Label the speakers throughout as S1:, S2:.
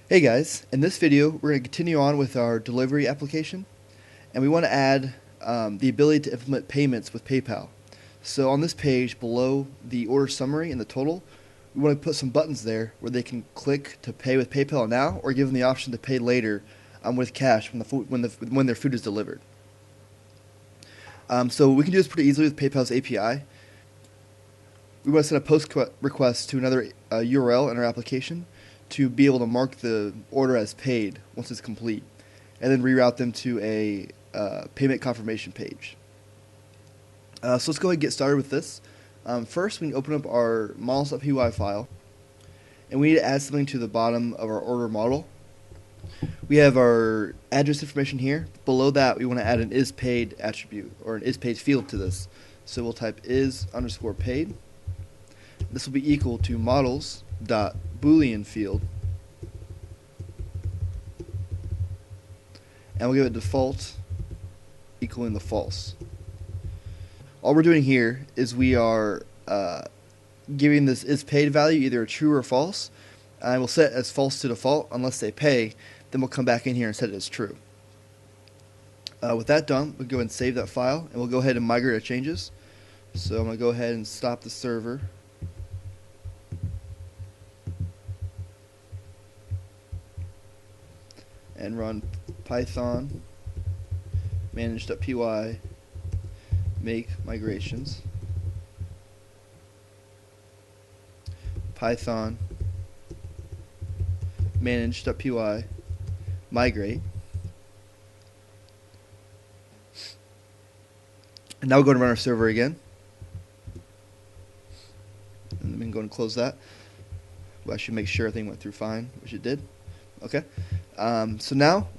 S1: Hey guys, in this video we're going to continue on with our delivery application, and we want to add the ability to implement payments with PayPal. So on this page below the order summary and the total, we want to put some buttons there where they can click to pay with PayPal now, or give them the option to pay later with cash when their food is delivered. So we can do this pretty easily with PayPal's API. We want to send a post request to another URL in our application to be able to mark the order as paid once it's complete, and then reroute them to a payment confirmation page. So let's go ahead and get started with this. First, we can open up our models.py file, and we need to add something to the bottom of our order model. We have our address information here. Below that, we want to add an isPaid attribute, or an isPaid field to this. So we'll type is_paid. This will be equal to models.boolean field, and we'll give it default equaling the false. All we're doing here is we are giving this isPaid value either a true or false, and we'll set it as false to default unless they pay. Then we'll come back in here and set it as true. With that done, we'll go ahead and save that file, and we'll go ahead and migrate our changes. So I'm going to go ahead and stop the server. And run Python manage.py make migrations, Python manage.py migrate. And now we'll go and run our server again. And then we can go and close that. We'll actually make sure everything went through fine, which it did. Okay. So now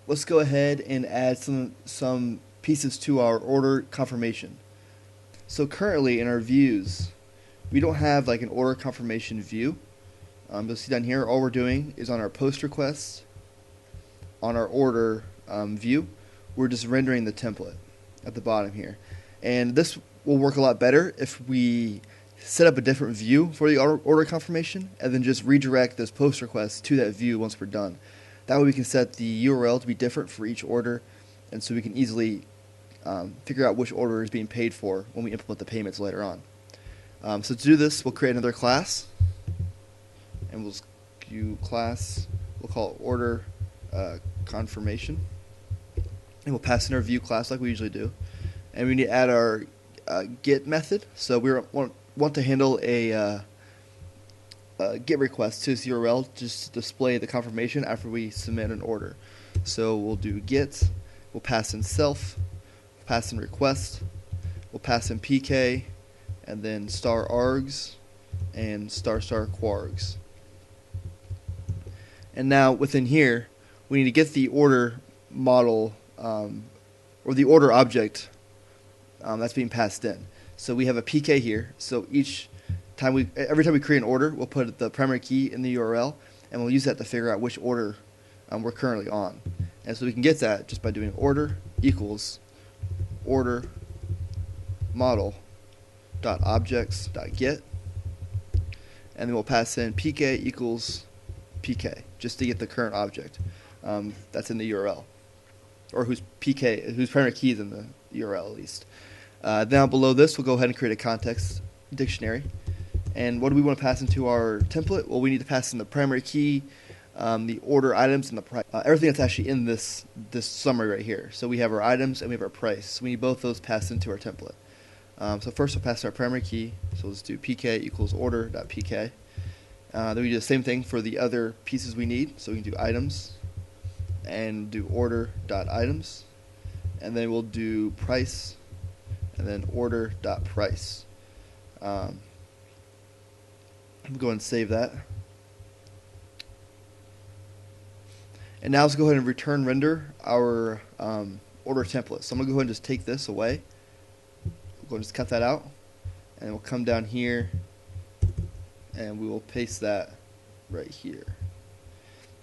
S1: let's go ahead and add some pieces to our order confirmation. So currently in our views, we don't have like an order confirmation view. You'll see down here, all we're doing is on our post request, on our order view, we're just rendering the template at the bottom here. And this will work a lot better if we set up a different view for the order confirmation and then just redirect this post request to that view once we're done. That way we can set the URL to be different for each order, and so we can easily figure out which order is being paid for when we implement the payments later on. So to do this, we'll create another class, and we'll do class, we'll call it order confirmation, and we'll pass in our view class like we usually do. And we need to add our get method. So we want to handle a GET request to this URL just to display the confirmation after we submit an order. So we'll do GET, we'll pass in self, we'll pass in request, we'll pass in PK, and then star args and star quargs. And now within here, we need to get the order model or the order object that's being passed in. So we have a PK here. So every time we create an order, we'll put the primary key in the URL, and we'll use that to figure out which order we're currently on. And so we can get that just by doing order equals order model dot objects dot get, and then we'll pass in PK equals PK just to get the current object that's in the URL, or whose primary key is in the URL at least. Now below this, we'll go ahead and create a context dictionary. And what do we want to pass into our template? Well, we need to pass in the primary key, the order items, and the price. Everything that's actually in this summary right here. So we have our items and we have our price. So we need both those passed into our template. So first we'll pass our primary key. So let's do PK equals order.pk. Then we do the same thing for the other pieces we need. So we can do items and do order.items. And then we'll do price and then order.price. Go ahead and save that. And now let's go ahead and return render our order template. So I'm going to go ahead and just take this away. We'll go ahead and just cut that out. And we'll come down here and we will paste that right here.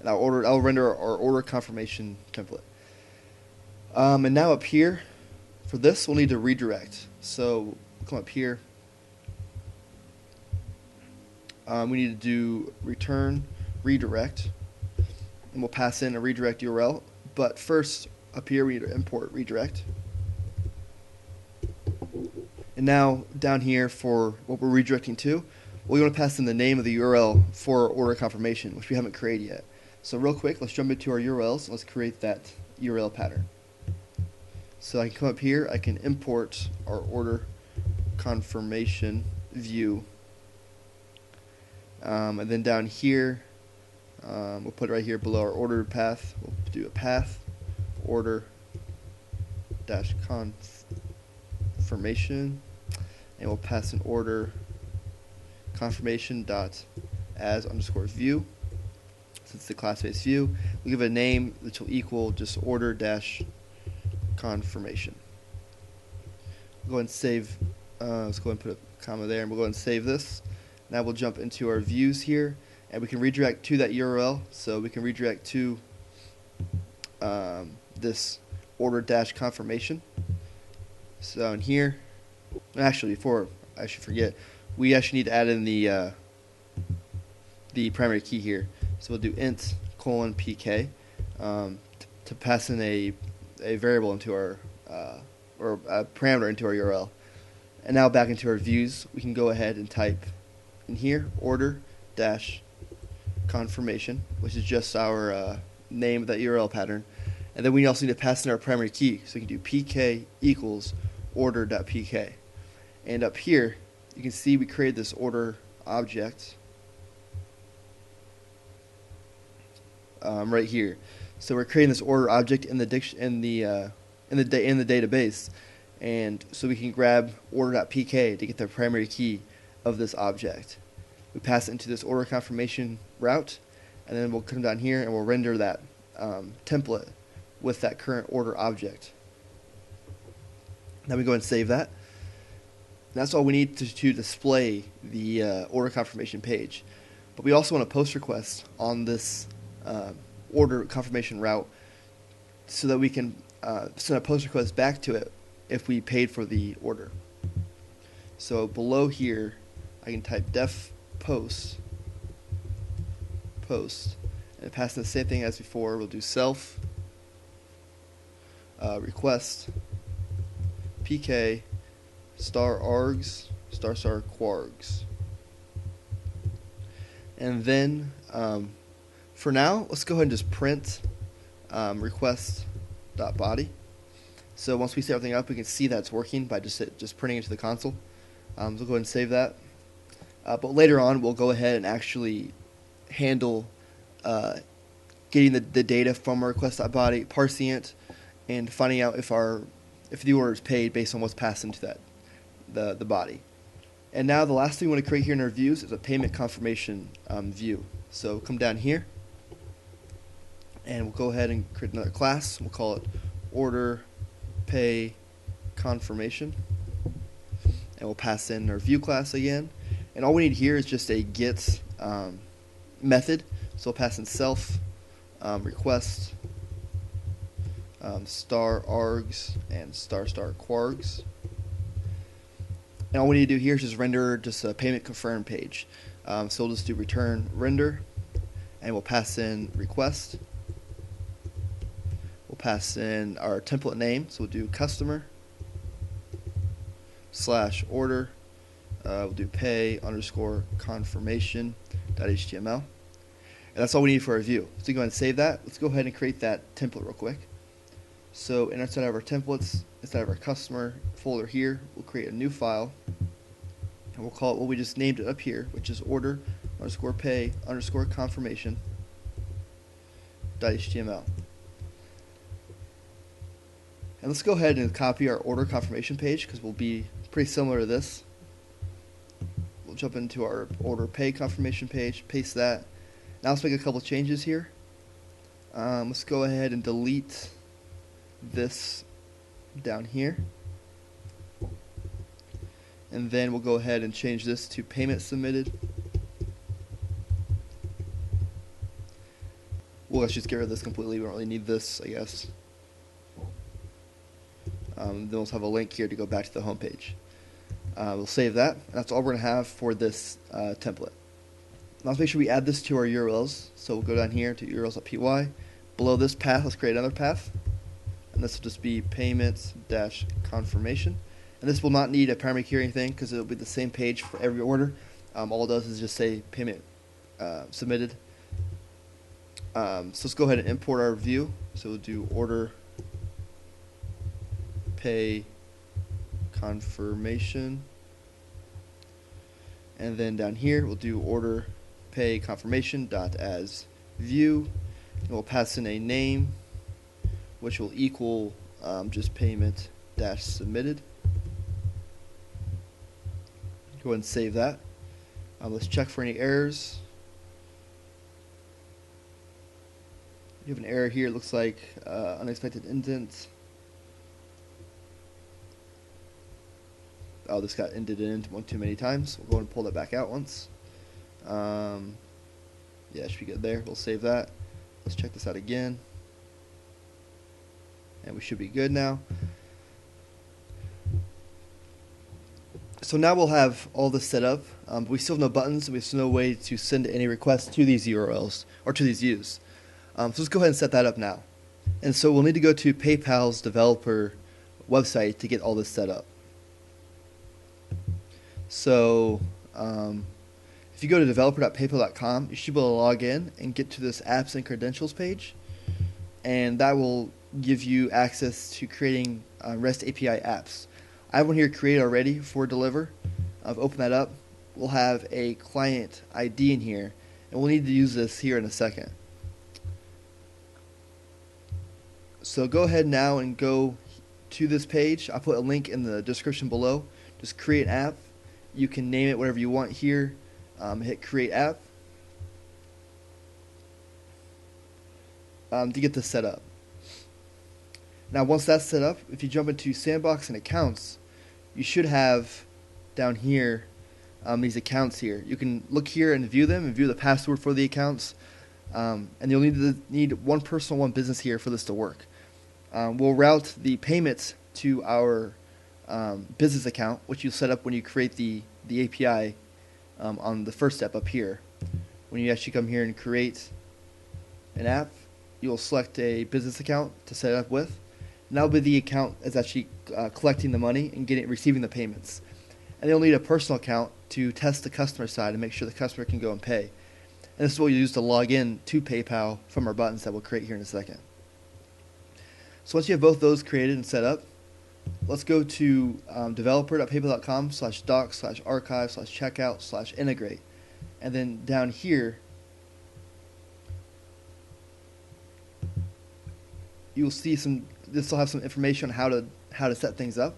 S1: And I'll render our order confirmation template. And now up here, for this, we'll need to redirect. So we'll come up here. We need to do return redirect. and we'll pass in a redirect URL. But first, up here we need to import redirect. And now down here for what we're redirecting to, we want to pass in the name of the URL for order confirmation, which we haven't created yet. So real quick, let's jump into our URLs. Let's create that URL pattern. So I can come up here, I can import our order confirmation view. And then down here, we'll put it right here below our order path. We'll do a path order dash confirmation, and we'll pass an order confirmation dot as underscore view. Since it's the class-based view, we give a name which will equal just order dash confirmation. We'll go ahead and save. Let's go ahead and put a comma there, and we'll go ahead and save this. Now we'll jump into our views here, and we can redirect to that URL. So we can redirect to this order dash confirmation. So in here, actually before I should forget, we actually need to add in the primary key here. So we'll do int colon pk to pass in a variable into our or a parameter into our URL. And now back into our views, we can go ahead and type in here order dash confirmation, which is just our name of that URL pattern. And then we also need to pass in our primary key, so we can do pk equals order.pk. And up here, you can see we created this order object right here. So we're creating this order object in the database, and so we can grab order.pk to get the primary key of this object. We pass it into this order confirmation route, and then we'll come down here and we'll render that template with that current order object. Now we go and save that. And that's all we need to display the order confirmation page. But we also want to post request on this order confirmation route so that we can send a post request back to it if we paid for the order. So below here, I can type def post, and pass in the same thing as before. We'll do self request pk star args star quargs. And then for now, let's go ahead and just print request.body. So once we set everything up, we can see that it's working by just printing it to the console. So we'll go ahead and save that. But later on, we'll go ahead and actually handle getting the data from our request.body, parsing it, and finding out if the order is paid based on what's passed into that the body. And now the last thing we want to create here in our views is a payment confirmation view. So come down here, and we'll go ahead and create another class. We'll call it order pay confirmation, and we'll pass in our view class again. And all we need here is just a get method. So we'll pass in self request star args and star quargs. And all we need to do here is just render just a payment confirm page. So we'll just do return render, and we'll pass in request. We'll pass in our template name, so we'll do customer / order. We'll do pay underscore confirmation .html. And that's all we need for our view. So go ahead and save that. Let's go ahead and create that template real quick. So inside of our templates, inside of our customer folder here, we'll create a new file, and we'll call it what we just named it up here, which is order underscore pay underscore confirmation .html. And let's go ahead and copy our order confirmation page, because we'll be pretty similar to this. We'll jump into our order pay confirmation page, paste that. Now let's make a couple changes here. Let's go ahead and delete this down here. And then we'll go ahead and change this to payment submitted. Well, let's just get rid of this completely. We don't really need this, I guess. Then we'll have a link here to go back to the home page. We'll save that. That's all we're going to have for this template. Now let's make sure we add this to our URLs. So we'll go down here to urls.py. Below this path, let's create another path. And this will just be payments-confirmation. And this will not need a primary key or anything because it will be the same page for every order. All it does is just say payment submitted. So let's go ahead and import our view. So we'll do order pay confirmation. And then down here we'll do order pay confirmation dot as view. And we'll pass in a name which will equal just payment dash submitted. Go ahead and save that. Let's check for any errors. You have an error here. It looks like unexpected indent. Oh, this got indented one too many times. We'll go ahead and pull that back out once. Yeah, it should be good there. We'll save that. Let's check this out again. And we should be good now. So now we'll have all this set up, but we still have no buttons, so we have no way to send any requests to these URLs, or to these views. So let's go ahead and set that up now. And so we'll need to go to PayPal's developer website to get all this set up. So if you go to developer.paypal.com, you should be able to log in and get to this apps and credentials page. And that will give you access to creating REST API apps. I have one here created already for Deliver. I've opened that up. We'll have a client ID in here, and we'll need to use this here in a second. So go ahead now and go to this page. I'll put a link in the description below. Just create an app. You can name it whatever you want here. Hit create app to get this set up. Now once that's set up, if you jump into Sandbox and accounts, you should have down here these accounts here. You can look here and view them and view the password for the accounts. And you'll need one personal, one business here for this to work. We'll route the payments to our business account, which you'll set up when you create the API on the first step up here. When you actually come here and create an app, you'll select a business account to set it up with. And that'll be the account that's actually collecting the money and receiving the payments. And you'll need a personal account to test the customer side and make sure the customer can go and pay. And this is what we use to log in to PayPal from our buttons that we'll create here in a second. So once you have both those created and set up, let's go to developer.paypal.com/docs/archive/checkout/integrate. And then down here, you'll see this will have some information on how to set things up.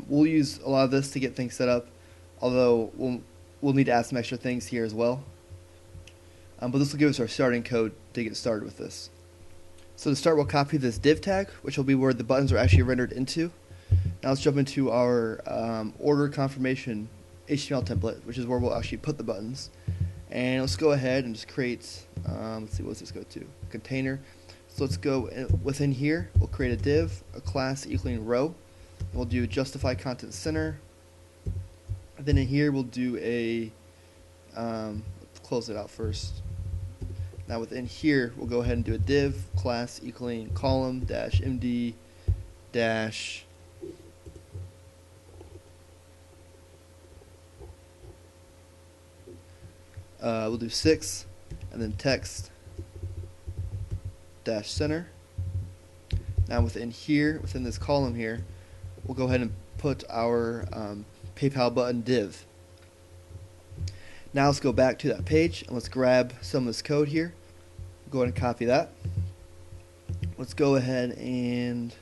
S1: We'll use a lot of this to get things set up, although we'll need to add some extra things here as well. But this will give us our starting code to get started with this. So to start, we'll copy this div tag, which will be where the buttons are actually rendered into. Now let's jump into our order confirmation HTML template, which is where we'll actually put the buttons. And let's go ahead and just create, let's see, what's this go to? Container. So let's go within here, we'll create a div, a class equaling row. We'll do justify content center. And then in here we'll do a, let's close it out first. Now within here, we'll go ahead and do a div class equaling column dash md dash we'll do 6 and then text dash center. Now within here, within this column here, we'll go ahead and put our PayPal button div. Now let's go back to that page and let's grab some of this code here. Go ahead and copy that. Let's go ahead and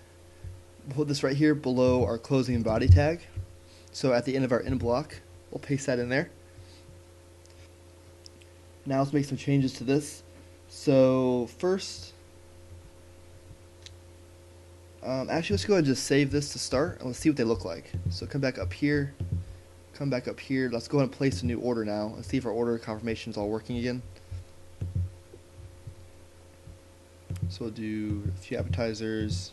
S1: put this right here below our closing body tag. So at the end of our end block, we'll paste that in there. Now let's make some changes to this. So first, actually let's go ahead and just save this to start and let's see what they look like. So come back up here. Come back up here. Let's go ahead and place a new order now and see if our order confirmation is all working again. So we'll do a few appetizers,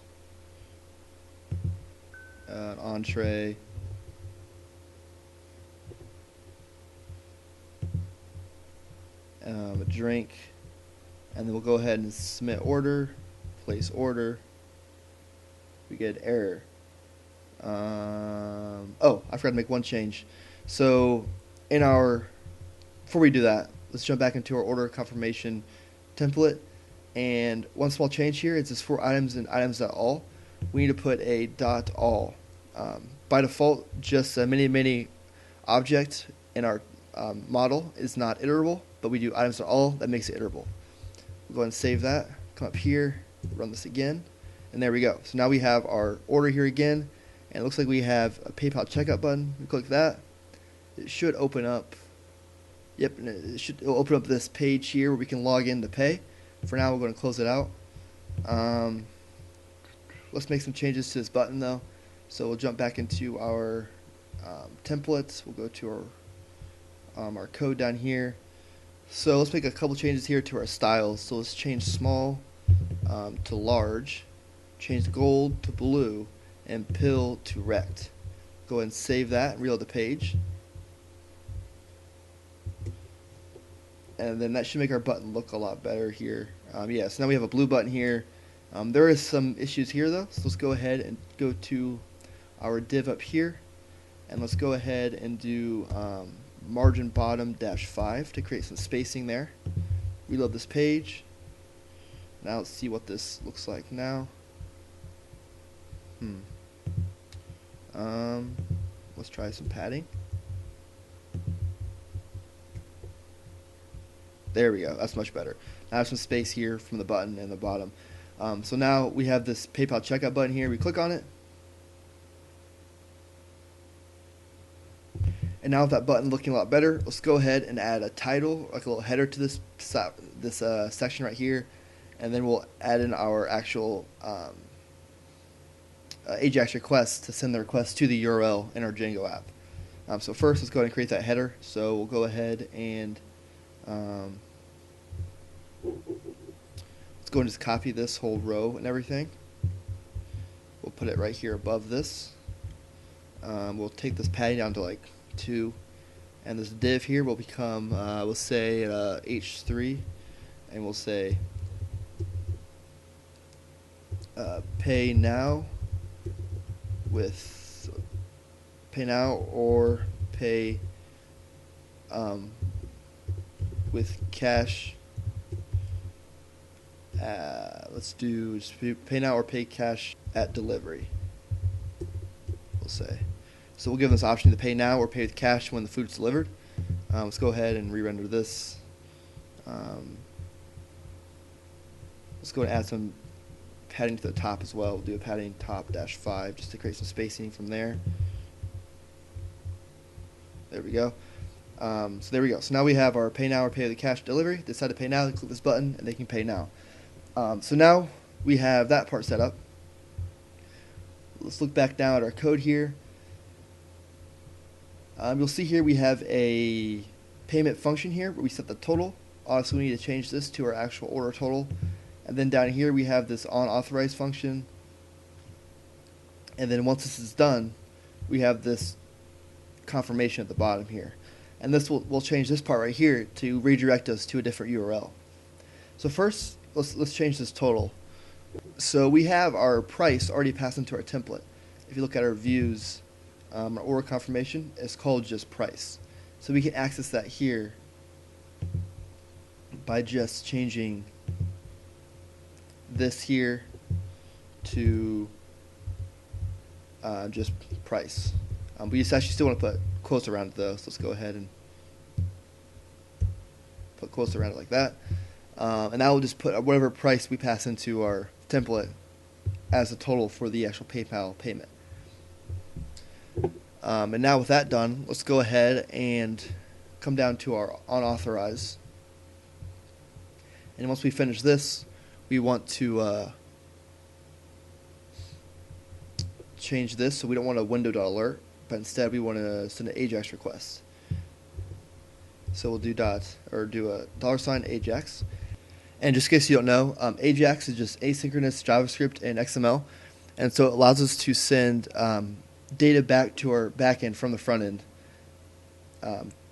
S1: an entree, a drink, and then we'll go ahead and submit order, place order. We get an error. Oh, I forgot to make one change. So before we do that, let's jump back into our order confirmation template. And one small change here is this for items and items.all. We need to put a .all. By default, just a mini object in our model is not iterable, but we do items.all. That makes it iterable. We'll go ahead and save that. Come up here, run this again, and there we go. So now we have our order here again, and it looks like we have a PayPal checkout button. We click that. It should open up. Yep, and it'll open up this page here where we can log in to pay. For now, we're going to close it out. Let's make some changes to this button though. So we'll jump back into our templates. We'll go to our code down here. So let's make a couple changes here to our styles. So let's change small to large, change gold to blue, and pill to rect. Go ahead and save that and reload the page. And then that should make our button look a lot better here. Yeah, so now we have a blue button here. There is some issues here though, so let's go ahead and go to our div up here, and let's go ahead and do margin bottom -5 to create some spacing there. Reload this page. Now let's see what this looks like now. Let's try some padding. There we go. That's much better. Now I have some space here from the button and the bottom. So now we have this PayPal checkout button here. We click on it. And now with that button looking a lot better, let's go ahead and add a title, like a little header to this section right here. And then we'll add in our actual AJAX request to send the request to the URL in our Django app. So first, let's go ahead and create that header. So we'll go ahead and let's go and just copy this whole row and everything. We'll put it right here above this. We'll take this padding down to like 2, and this div here will become we'll say h3, and we'll say pay now or pay with cash. Let's do just pay now or pay cash at delivery, we'll say. So we'll give them this option to pay now or pay with cash when the food's delivered. Let's go ahead and re-render this. Let's go and add some padding to the top as well. We'll do a padding top -5 just to create some spacing from there. There we go. So there we go. So now we have our pay now or pay with cash delivery. Decide to pay now, they click this button and they can pay now. So now we have that part set up. Let's look back down at our code here. You'll see here we have a payment function here where we set the total. Also, we need to change this to our actual order total. And then down here we have this onAuthorized function. And then once this is done, we have this confirmation at the bottom here. And this will change this part right here to redirect us to a different URL. So first, let's change this total. So we have our price already passed into our template. If you look at our views, our order confirmation is called just price. So we can access that here by just changing this here to just price. We just actually still want to put quotes around it though, so let's go ahead and put quotes around it like that. And that will just put whatever price we pass into our template as a total for the actual PayPal payment. And now with that done, let's go ahead and come down to our unauthorized. And once we finish this, we want to change this. So we don't want a window.alert, but instead we want to send an AJAX request. So we'll do a $AJAX. And just in case you don't know, AJAX is just asynchronous JavaScript and XML. And so it allows us to send data back to our backend from the front end.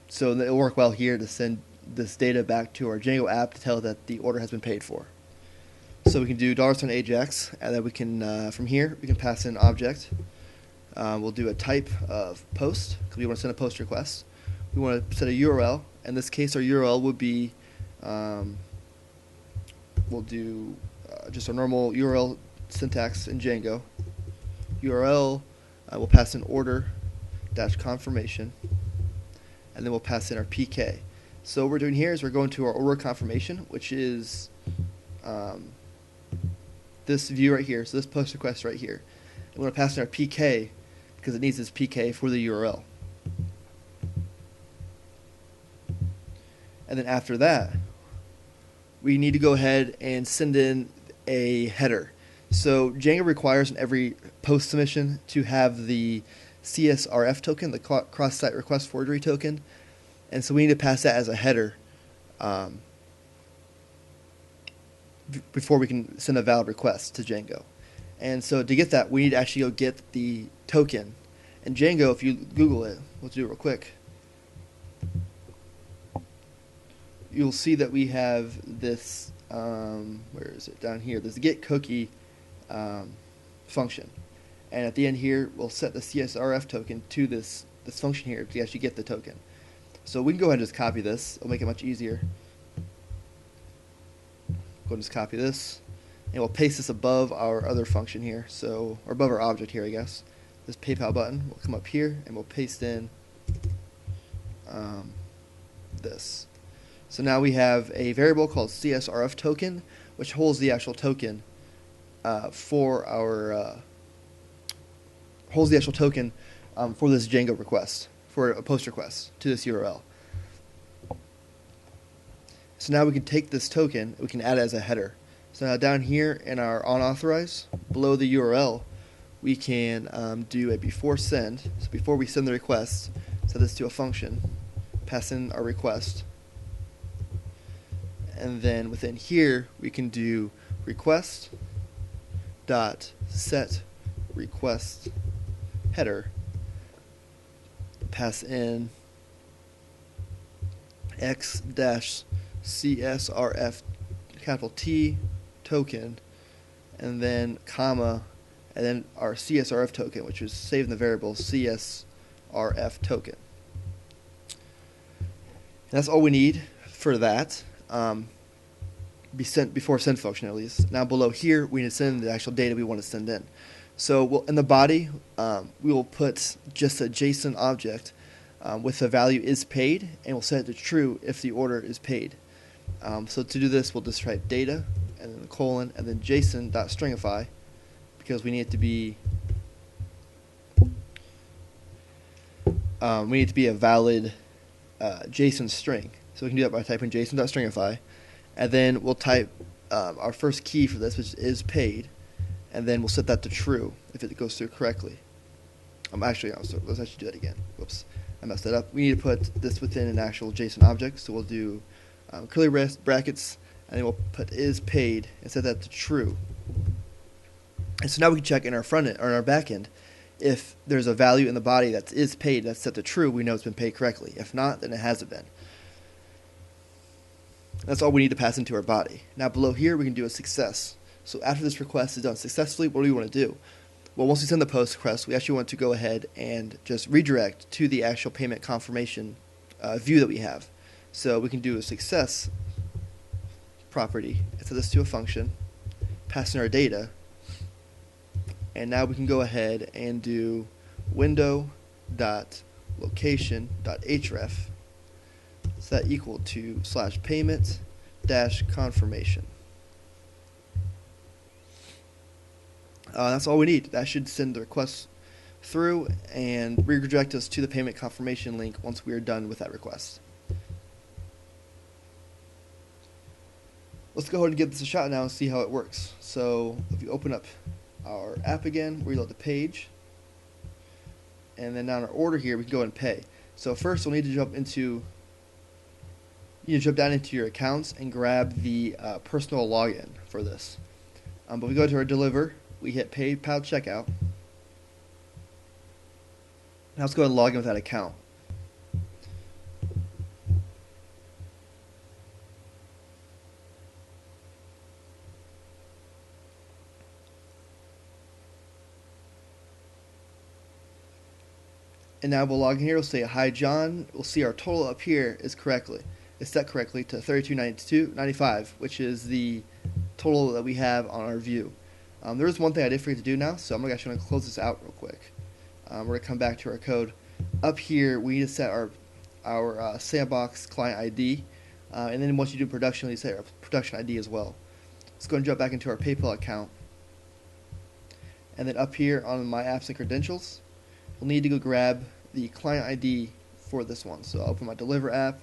S1: So it'll work well here to send this data back to our Django app to tell that the order has been paid for. So we can do $AJAX, and then we can, from here, we can pass in an object. We'll do a type of post, because we want to send a post request. We want to set a URL. In this case, our URL would be, we'll do just our normal URL syntax in Django. URL, we'll pass in order dash confirmation, and then we'll pass in our PK. So what we're doing here is we're going to our order confirmation, which is this view right here, so this post request right here. And we're going to pass in our PK because it needs this PK for the URL. And then after that, we need to go ahead and send in a header. So Django requires in every post submission to have the CSRF token, the cross-site request forgery token. And so we need to pass that as a header before we can send a valid request to Django. And so to get that, we need to actually go get the token. And Django, if you Google it, let's do it real quick. You'll see that we have this, where is it? Down here. This get cookie function. And at the end here, we'll set the CSRF token to this function here to actually get the token. So we can go ahead and just copy this. It'll make it much easier. Go and just copy this, and we'll paste this above our other function here, so, or above our object here, I guess. This PayPal button will come up here, and we'll paste in this. So now we have a variable called CSRF token, which holds the actual token for our for this Django request, for a post request to this URL. So now we can take this token, we can add it as a header. So now down here in our onAuthorize, below the URL, we can do a before send. So before we send the request, set this to a function, pass in our request, and then within here we can do request dot set request header, pass in x dash CSRF capital T token, and then comma, and then our CSRF token, which is saved in the variable CSRF token. And that's all we need for that. Be sent before send function at least. Now below here, we need to send the actual data we want to send in. So in the body, we will put just a JSON object with the value is paid, and we'll set it to true if the order is paid. So to do this, we'll just type data, and then a colon, and then JSON.stringify, because we need it to be a valid JSON string. So we can do that by typing JSON.stringify, and then we'll type our first key for this, which is paid, and then we'll set that to true if it goes through correctly. Let's actually do that again. Whoops, I messed that up. We need to put this within an actual JSON object, so we'll do curly brackets, and then we'll put is paid and set that to true. And so now we can check in our front end or in our back end if there's a value in the body that is paid that's set to true, we know it's been paid correctly. If not, then it hasn't been. That's all we need to pass into our body. Now below here we can do a success. So after this request is done successfully, what do we want to do? Well, once we send the post request, we actually want to go ahead and just redirect to the actual payment confirmation view that we have. So we can do a success property and set this to a function, pass in our data, and now we can go ahead and do window.location.href, set equal to /payment -confirmation. That's all we need. That should send the request through and redirect us to the payment confirmation link once we are done with that request. Let's go ahead and give this a shot now and see how it works. So if you open up our app again, reload the page, and then down our order here, we can go and pay. So first we'll need to jump down into your accounts and grab the personal login for this. But we go to our deliver, we hit PayPal checkout. Now let's go ahead and log in with that account. And now we'll log in here. We'll say hi John. We'll see our total up here is set correctly to 32.92.95, which is the total that we have on our view. There is one thing I did forget to do now, so I'm actually going to close this out real quick. We're going to come back to our code. Up here, we need to set our sandbox client ID, and then once you do production, you set our production ID as well. Let's go and jump back into our PayPal account. And then up here on my apps and credentials, we'll need to go grab the client ID for this one. So I'll open my Deliver app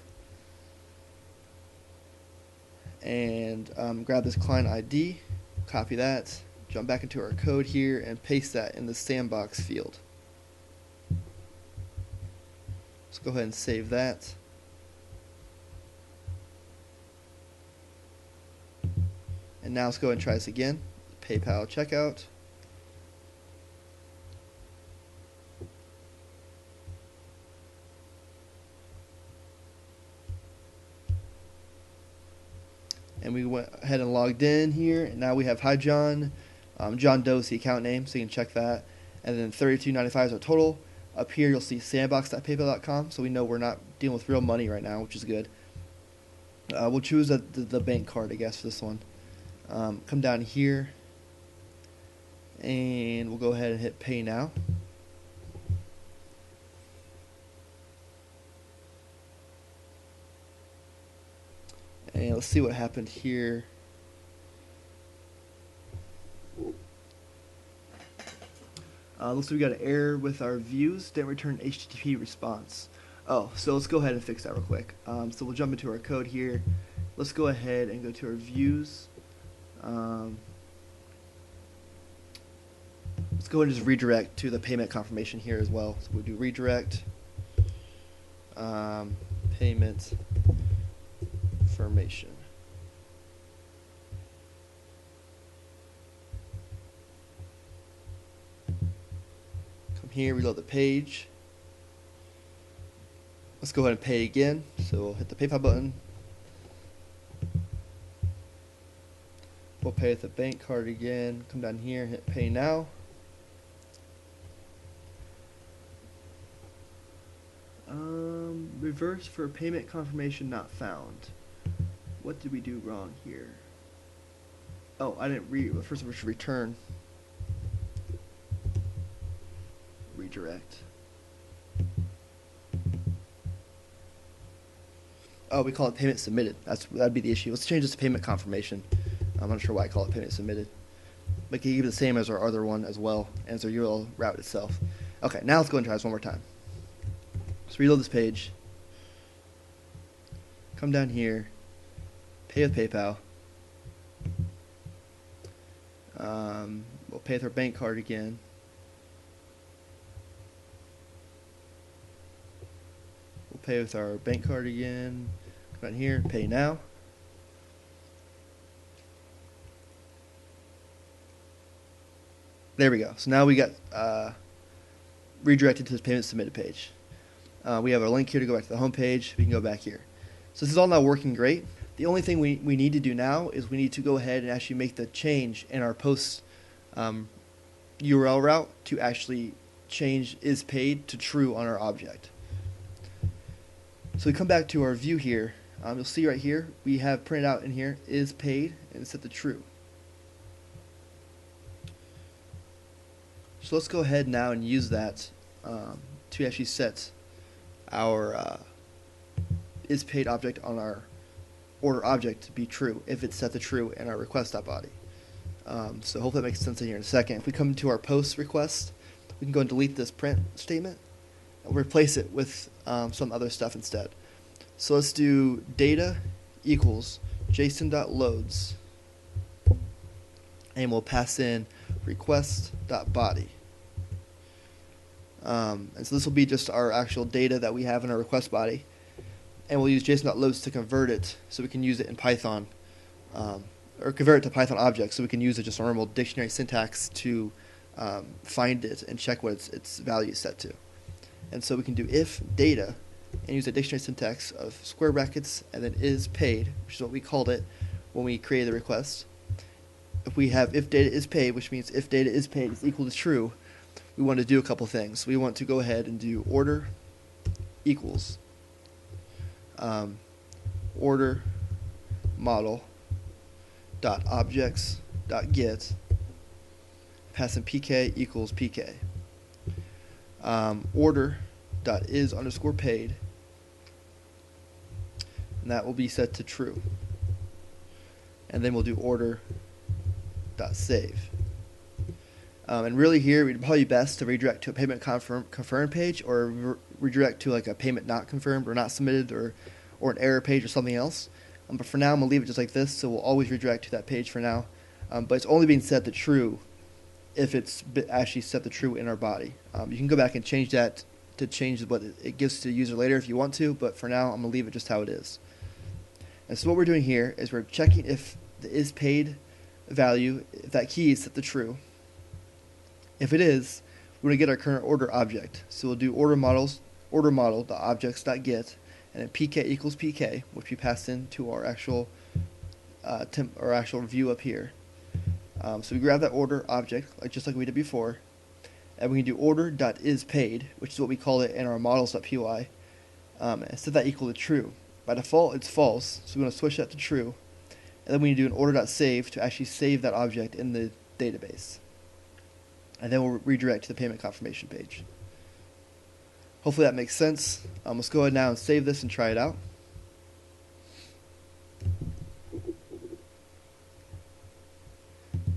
S1: and grab this client ID, copy that, jump back into our code here, and paste that in the sandbox field. Let's go ahead and save that. And now let's go ahead and try this again. PayPal checkout. And we went ahead and logged in here, and now we have hi John. John Doe is the account name, so you can check that. And then $32.95 is our total. Up here you'll see sandbox.paypal.com, so we know we're not dealing with real money right now, which is good. We'll choose the bank card, I guess, for this one. Come down here, and we'll go ahead and hit Pay Now. And let's see what happened here. Looks like we got an error with our views. Didn't return HTTP response. Oh, so let's go ahead and fix that real quick. So we'll jump into our code here. Let's go ahead and go to our views. Let's go ahead and just redirect to the payment confirmation here as well. So we'll do redirect, payment confirmation. Come here, reload the page. Let's go ahead and pay again. So we'll hit the PayPal button. We'll pay with the bank card again. Come down here, hit Pay Now. Reverse for payment confirmation not found. What did we do wrong here? Oh, I didn't first we should return. Redirect. Oh, we call it payment submitted. That'd be the issue. Let's change this to payment confirmation. I'm not sure why I call it payment submitted. But can keep it the same as our other one as well, as our URL route itself. Okay, now let's go and try this one more time. Let's reload this page. Come down here. Pay with PayPal. We'll pay with our bank card again. We'll pay with our bank card again. Come down here, Pay Now. There we go. So now we got redirected to this payment submitted page. We have our link here to go back to the home page. We can go back here. So this is all now working great. The only thing we need to do now is we need to go ahead and actually make the change in our post URL route to actually change is paid to true on our object. So we come back to our view here. You'll see right here we have printed out in here is paid and it's set to true. So let's go ahead now and use that to actually set our is paid object on our order object to be true if it's set to true in our request.body. So hopefully that makes sense in here in a second. If we come to our post request, we can go and delete this print statement and replace it with some other stuff instead. So let's do data equals json.loads, and we'll pass in request.body. And so this will be just our actual data that we have in our request body, and we'll use json.loads to convert it so we can use it in Python, or convert it to Python objects so we can use it just normal dictionary syntax to find it and check what its value is set to. And so we can do if data and use a dictionary syntax of square brackets and then is paid, which is what we called it when we created the request. If we have if data is paid, which means if data is paid is equal to true, we want to do a couple things. We want to go ahead and do order equals order model dot objects dot get, passing pk equals pk. Order dot is underscore paid, and that will be set to true. And then we'll do order dot save. And really here, it'd probably be best to redirect to a payment confirmed page, or redirect to like a payment not confirmed or not submitted, or an error page or something else. But for now, I'm going to leave it just like this, so we'll always redirect to that page for now. But it's only being set to true if it's actually set to true in our body. You can go back and change that to change what it gives to the user later if you want to, but for now, I'm going to leave it just how it is. And so what we're doing here is we're checking if the is paid value, if that key is set to true. If it is, we're going to get our current order object. So we'll do order model.objects.get, and then pk equals pk, which we passed into our actual view up here. So we grab that order object, just like we did before, and we can do order.isPaid, which is what we call it in our models.py, and set that equal to true. By default, it's false, so we're going to switch that to true, and then we need to do an order.save to actually save that object in the database. And then we'll redirect to the payment confirmation page. Hopefully that makes sense. Let's go ahead now and save this and try it out.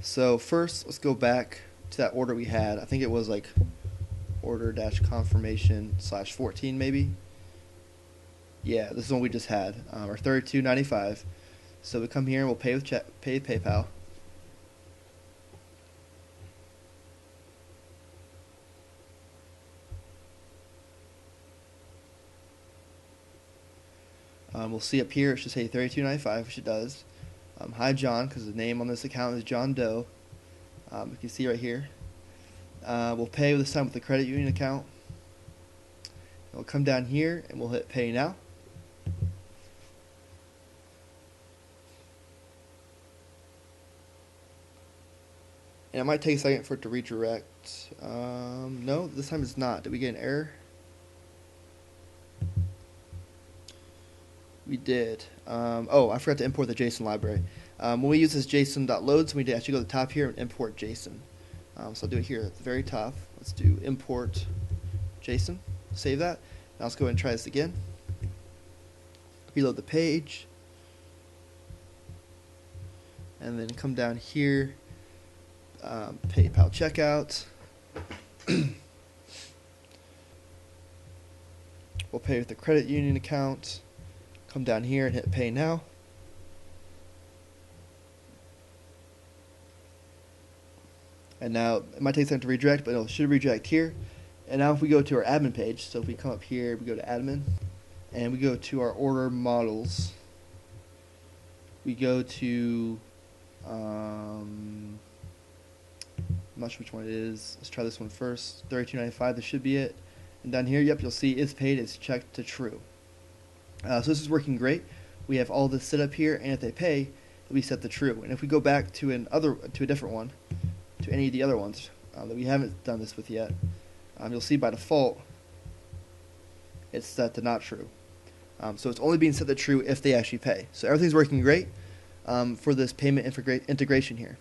S1: So first, let's go back to that order we had. I think it was like order-confirmation/14 maybe. Yeah, this is one we just had, our $32.95. So we come here and we'll pay with PayPal. We'll see up here it should say $32.95, which it does. Hi John, because the name on this account is John Doe. You can see right here. We'll pay this time with the credit union account. We'll come down here and we'll hit pay now. And it might take a second for it to redirect. No, this time it's not. Did we get an error? We did. Oh, I forgot to import the JSON library. When we use this JSON.loads, we need to actually go to the top here and import JSON. So I'll do it here at the very top. Let's do import JSON. Save that. Now let's go ahead and try this again. Reload the page. And then come down here. PayPal checkout. We'll pay with the credit union account. Come down here and hit pay now. And now it might take time to redirect, but it should redirect here. And now if we go to our admin page, so if we come up here, we go to admin, and we go to our order models. We go to, I'm not sure which one it is. Let's try this one first. $32.95, this should be it. And down here, yep, you'll see is paid, it's checked to true. So this is working great. We have all this set up here, and if they pay, it'll be set to true. And if we go back to a different one, to any of the other ones that we haven't done this with yet, you'll see by default it's set to not true. So it's only being set to true if they actually pay. So everything's working great for this payment integration here.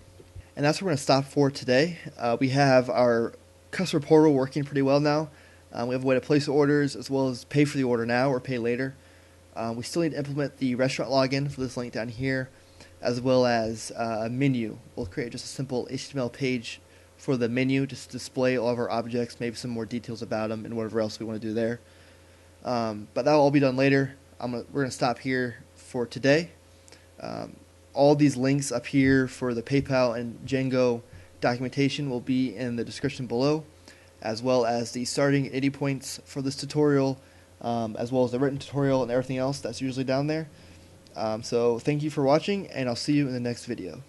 S1: And that's where we're going to stop for today. We have our customer portal working pretty well now. We have a way to place orders as well as pay for the order now or pay later. We still need to implement the restaurant login for this link down here, as well as a menu. We'll create just a simple HTML page for the menu, just to display all of our objects, maybe some more details about them and whatever else we want to do there. But that will all be done later. We're going to stop here for today. All these links up here for the PayPal and Django documentation will be in the description below, as well as the starting 80 points for this tutorial, as well as the written tutorial and everything else that's usually down there. So thank you for watching, and I'll see you in the next video.